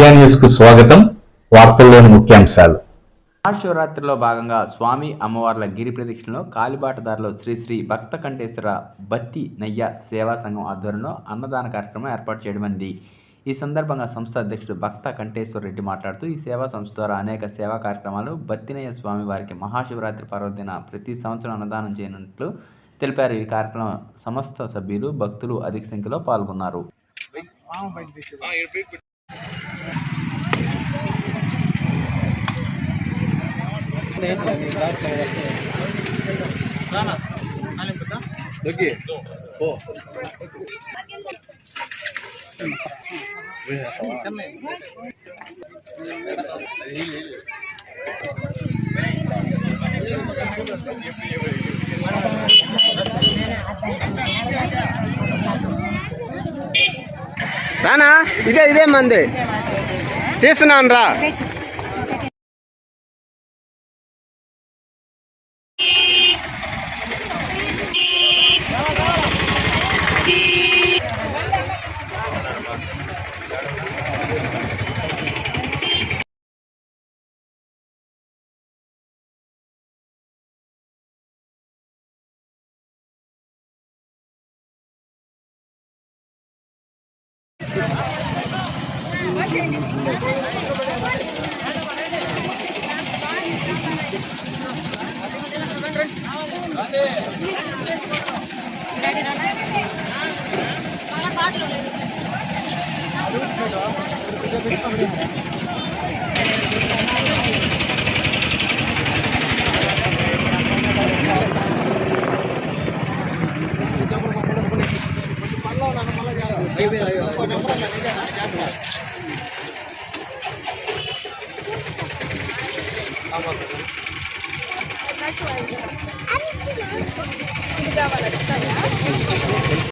India news కు స్వాగతం. వార్తల్లోని ముఖ్యాంశాలు. మహాశివరాత్రిలో భాగంగా స్వామి అమ్మవార్ల గిరి ప్రదక్షిణలో కాలిబాటదారిలో శ్రీ శ్రీ భక్త కంఠేశ్వర బత్తి నయ్య సేవా సంఘం ఆధ్వర్యంలో అన్నదాన కార్యక్రమం ఏర్పాటు చేయడమైంది. ఈ సందర్భంగా సంస్థ అధ్యక్షుడు భక్త కంఠేశ్వర రెడ్డి మాట్లాడుతూ, ఈ సేవా సంస్థ ద్వారా అనేక సేవా కార్యక్రమాలు బత్తినయ్య స్వామి వారికి మహాశివరాత్రి పర్వదిన ప్రతి సంవత్సరం అన్నదానం చేయనున్నట్లు తెలిపారు. ఈ కార్యక్రమం సమస్త సభ్యులు భక్తులు అధిక సంఖ్యలో పాల్గొన్నారు. రానా ఇదే మంది తీస్తున్నాను రా. ఇది కావాలి